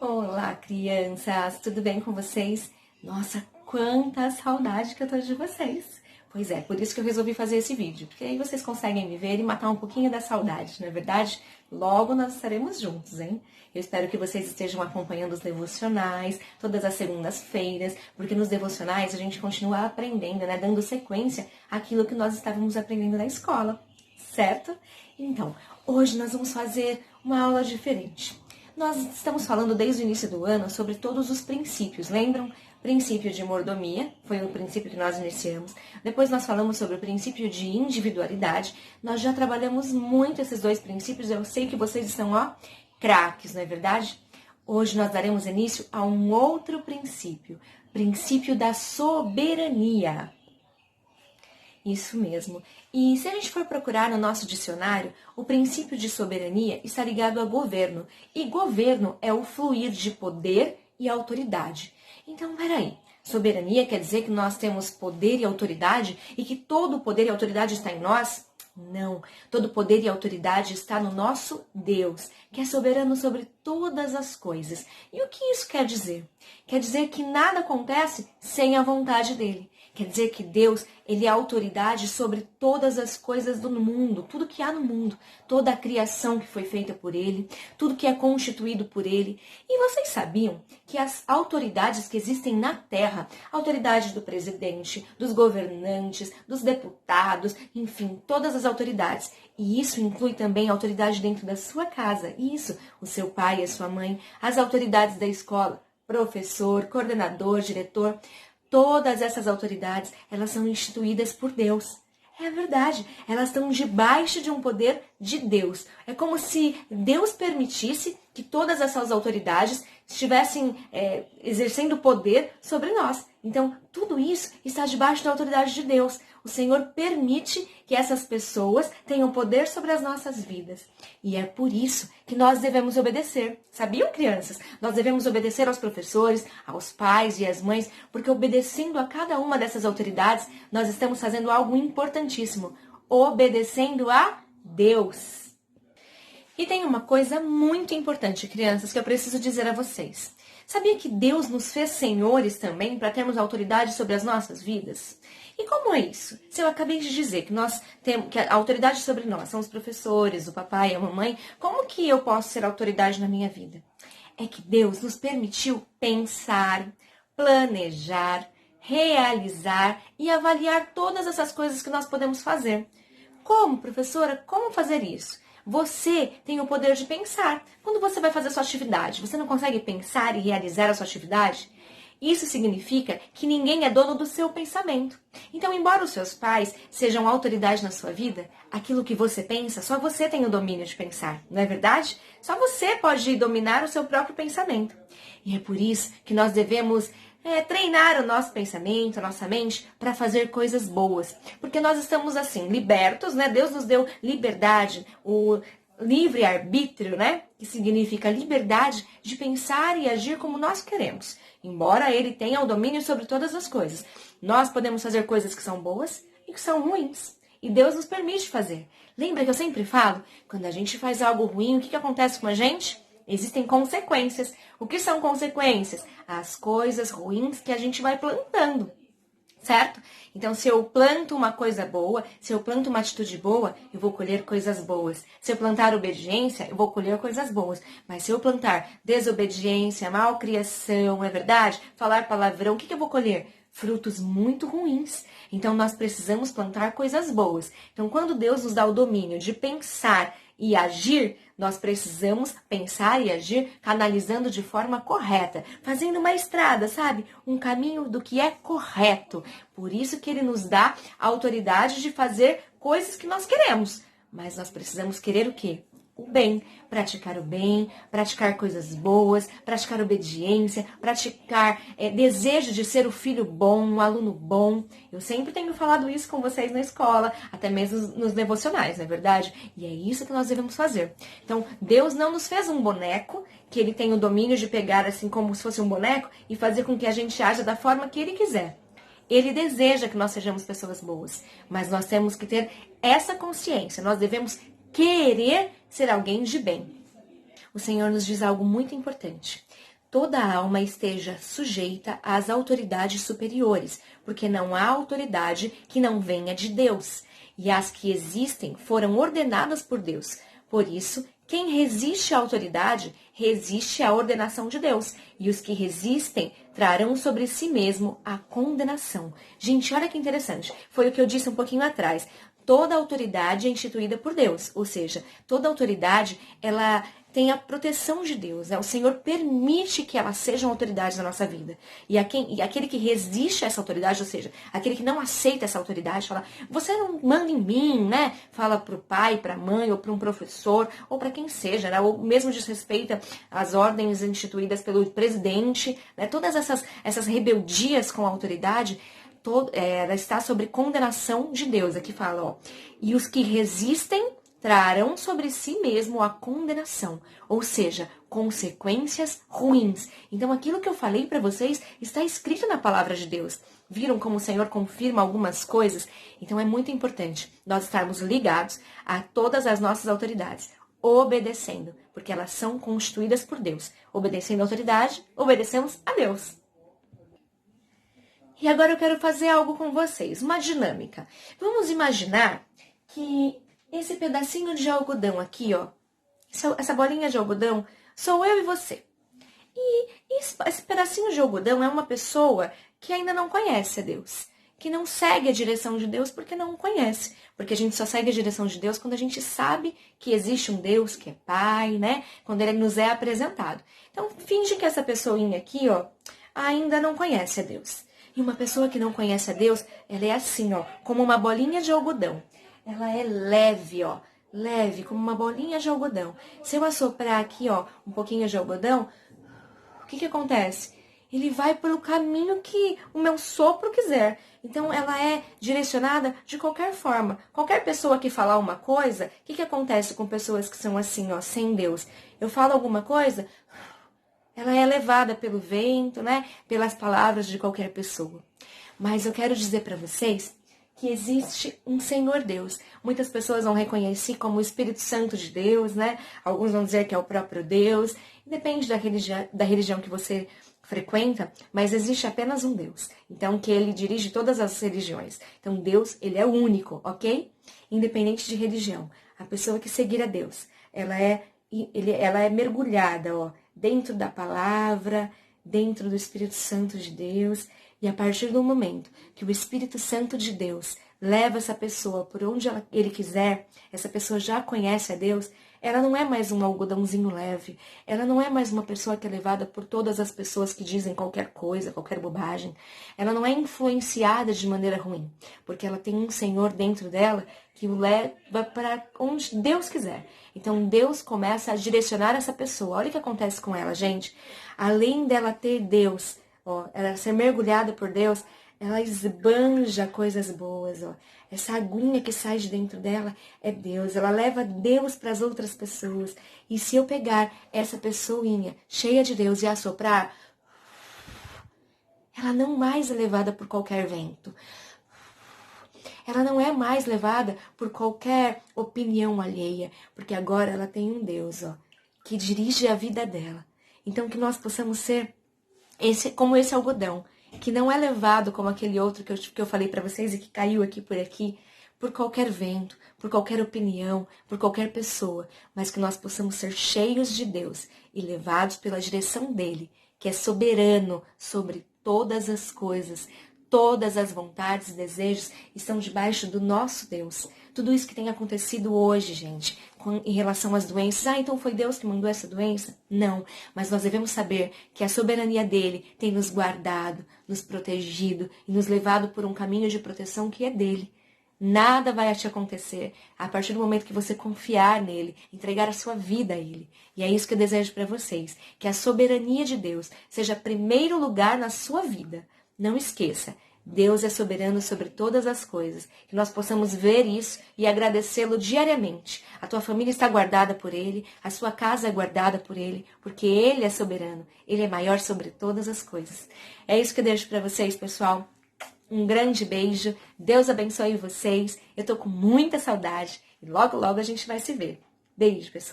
Olá, crianças! Tudo bem com vocês? Nossa, quanta saudade que eu tô de vocês! Pois é, por isso que eu resolvi fazer esse vídeo, porque aí vocês conseguem me ver e matar um pouquinho da saudade, não é verdade? Logo nós estaremos juntos, hein? Eu espero que vocês estejam acompanhando os devocionais todas as segundas-feiras, porque nos devocionais a gente continua aprendendo, né? Dando sequência àquilo que nós estávamos aprendendo na escola, certo? Então, hoje nós vamos fazer uma aula diferente. Nós estamos falando desde o início do ano sobre todos os princípios, lembram? Princípio de mordomia, foi o princípio que nós iniciamos. Depois nós falamos sobre o princípio de individualidade. Nós já trabalhamos muito esses dois princípios, eu sei que vocês estão, craques, não é verdade? Hoje nós daremos início a um outro princípio, princípio da soberania. Isso mesmo. E se a gente for procurar no nosso dicionário, o princípio de soberania está ligado a governo. E governo é o fluir de poder e autoridade. Então, peraí. Soberania quer dizer que nós temos poder e autoridade e que todo o poder e autoridade está em nós? Não. Todo poder e autoridade está no nosso Deus, que é soberano sobre todas as coisas. E o que isso quer dizer? Quer dizer que nada acontece sem a vontade dele. Quer dizer que Deus, ele é autoridade sobre todas as coisas do mundo, tudo que há no mundo, toda a criação que foi feita por ele, tudo que é constituído por ele. E vocês sabiam que as autoridades que existem na Terra, a autoridade do presidente, dos governantes, dos deputados, enfim, todas as autoridades. E isso inclui também a autoridade dentro da sua casa, isso, o seu pai e a sua mãe, as autoridades da escola, professor, coordenador, diretor. Todas essas autoridades, elas são instituídas por Deus. É verdade, elas estão debaixo de um poder de Deus. É como se Deus permitisse que todas essas autoridades estivessem exercendo poder sobre nós. Então, tudo isso está debaixo da autoridade de Deus. O Senhor permite que essas pessoas tenham poder sobre as nossas vidas. E é por isso que nós devemos obedecer. Sabiam, crianças? Nós devemos obedecer aos professores, aos pais e às mães, porque obedecendo a cada uma dessas autoridades, nós estamos fazendo algo importantíssimo. Obedecendo a Deus. E tem uma coisa muito importante, crianças, que eu preciso dizer a vocês. Sabia que Deus nos fez senhores também para termos autoridade sobre as nossas vidas? E como é isso? Se eu acabei de dizer que nós temos que a autoridade sobre nós são os professores, o papai e a mamãe, como que eu posso ser autoridade na minha vida? É que Deus nos permitiu pensar, planejar, realizar e avaliar todas essas coisas que nós podemos fazer. Como, professora? Como fazer isso? Você tem o poder de pensar. Quando você vai fazer a sua atividade, você não consegue pensar e realizar a sua atividade? Isso significa que ninguém é dono do seu pensamento. Então, embora os seus pais sejam autoridade na sua vida, aquilo que você pensa, só você tem o domínio de pensar, não é verdade? Só você pode dominar o seu próprio pensamento. E é por isso que nós devemos treinar o nosso pensamento, a nossa mente, para fazer coisas boas. Porque nós estamos assim, libertos, né? Deus nos deu liberdade, o livre-arbítrio, né? Que significa liberdade de pensar e agir como nós queremos. Embora ele tenha o domínio sobre todas as coisas. Nós podemos fazer coisas que são boas e que são ruins. E Deus nos permite fazer. Lembra que eu sempre falo? Quando a gente faz algo ruim, o que acontece com a gente? Existem consequências. O que são consequências? As coisas ruins que a gente vai plantando, certo? Então, se eu planto uma coisa boa, se eu planto uma atitude boa, eu vou colher coisas boas. Se eu plantar obediência, eu vou colher coisas boas. Mas se eu plantar desobediência, malcriação, é verdade? Falar palavrão, o que eu vou colher? Frutos muito ruins. Então, nós precisamos plantar coisas boas. Então, quando Deus nos dá o domínio de pensar e agir, nós precisamos pensar e agir canalizando de forma correta, fazendo uma estrada, sabe? Um caminho do que é correto. Por isso que ele nos dá a autoridade de fazer coisas que nós queremos. Mas nós precisamos querer o quê? O bem, praticar coisas boas, praticar obediência, praticar desejo de ser o filho bom, um aluno bom. Eu sempre tenho falado isso com vocês na escola, até mesmo nos devocionais, não é verdade? E é isso que nós devemos fazer. Então, Deus não nos fez um boneco, que ele tem o domínio de pegar assim como se fosse um boneco e fazer com que a gente haja da forma que ele quiser. Ele deseja que nós sejamos pessoas boas, mas nós temos que ter essa consciência, nós devemos querer ser alguém de bem. O Senhor nos diz algo muito importante. toda alma esteja sujeita às autoridades superiores, porque não há autoridade que não venha de Deus, e as que existem foram ordenadas por Deus. Por isso, quem resiste à autoridade, resiste à ordenação de Deus, e os que resistem trarão sobre si mesmo a condenação. Gente, olha que interessante, foi o que eu disse um pouquinho atrás. Toda autoridade é instituída por Deus, ou seja, toda autoridade, ela tem a proteção de Deus, né? O Senhor permite que elas sejam autoridades na nossa vida. E aquele que resiste a essa autoridade, ou seja, aquele que não aceita essa autoridade, fala, você não manda em mim, né? Fala para o pai, para a mãe, ou para um professor, ou para quem seja, né? Ou mesmo desrespeita as ordens instituídas pelo presidente, né? Todas essas rebeldias com a autoridade, ela está sobre condenação de Deus. Aqui fala, ó, e os que resistem trarão sobre si mesmo a condenação, ou seja, consequências ruins. Então, aquilo que eu falei para vocês está escrito na palavra de Deus. Viram como o Senhor confirma algumas coisas? Então, é muito importante nós estarmos ligados a todas as nossas autoridades, obedecendo, porque elas são constituídas por Deus. Obedecendo a autoridade, obedecemos a Deus. E agora eu quero fazer algo com vocês, uma dinâmica. Vamos imaginar que esse pedacinho de algodão aqui, ó, essa bolinha de algodão, sou eu e você. E esse pedacinho de algodão é uma pessoa que ainda não conhece a Deus, que não segue a direção de Deus porque não o conhece. Porque a gente só segue a direção de Deus quando a gente sabe que existe um Deus que é Pai, né? Quando ele nos é apresentado. Então, finge que essa pessoinha aqui, ó, ainda não conhece a Deus. E uma pessoa que não conhece a Deus, ela é assim, ó, como uma bolinha de algodão. Ela é leve, ó, leve, como uma bolinha de algodão. Se eu assoprar aqui, ó, um pouquinho de algodão, o que acontece? Ele vai pelo caminho que o meu sopro quiser. Então, ela é direcionada de qualquer forma. Qualquer pessoa que falar uma coisa, o que acontece com pessoas que são assim, ó, sem Deus? Eu falo alguma coisa, ela é levada pelo vento, né? Pelas palavras de qualquer pessoa. Mas eu quero dizer para vocês que existe um Senhor Deus. Muitas pessoas vão reconhecer como o Espírito Santo de Deus, né? Alguns vão dizer que é o próprio Deus. Depende da religião que você frequenta, mas existe apenas um Deus. Então, que ele dirige todas as religiões. Então, Deus, ele é único, ok? Independente de religião. A pessoa que seguir a Deus, ela é mergulhada, ó, dentro da palavra, dentro do Espírito Santo de Deus. E a partir do momento que o Espírito Santo de Deus leva essa pessoa por onde ele quiser, essa pessoa já conhece a Deus, ela não é mais um algodãozinho leve, ela não é mais uma pessoa que é levada por todas as pessoas que dizem qualquer coisa, qualquer bobagem. Ela não é influenciada de maneira ruim, porque ela tem um Senhor dentro dela que o leva para onde Deus quiser. Então Deus começa a direcionar essa pessoa. Olha o que acontece com ela, gente. Além dela ter Deus, ó, ela ser mergulhada por Deus, ela esbanja coisas boas, ó. Essa aguinha que sai de dentro dela é Deus. Ela leva Deus para as outras pessoas. E se eu pegar essa pessoinha cheia de Deus e assoprar, ela não mais é levada por qualquer vento. Ela não é mais levada por qualquer opinião alheia, porque agora ela tem um Deus, ó, que dirige a vida dela. Então que nós possamos ser como esse algodão, que não é levado como aquele outro que eu falei para vocês e que caiu aqui, por qualquer vento, por qualquer opinião, por qualquer pessoa, mas que nós possamos ser cheios de Deus e levados pela direção dele, que é soberano sobre todas as coisas. Todas as vontades e desejos estão debaixo do nosso Deus. Tudo isso que tem acontecido hoje, gente, em relação às doenças. Ah, então foi Deus que mandou essa doença? Não, mas nós devemos saber que a soberania dele tem nos guardado, nos protegido e nos levado por um caminho de proteção que é dele. Nada vai te acontecer a partir do momento que você confiar nele, entregar a sua vida a ele. E é isso que eu desejo para vocês, que a soberania de Deus seja primeiro lugar na sua vida. Não esqueça, Deus é soberano sobre todas as coisas. Que nós possamos ver isso e agradecê-lo diariamente. A tua família está guardada por Ele, a sua casa é guardada por Ele, porque Ele é soberano. Ele é maior sobre todas as coisas. É isso que eu deixo para vocês, pessoal. Um grande beijo. Deus abençoe vocês. Eu tô com muita saudade e logo, logo a gente vai se ver. Beijo, pessoal.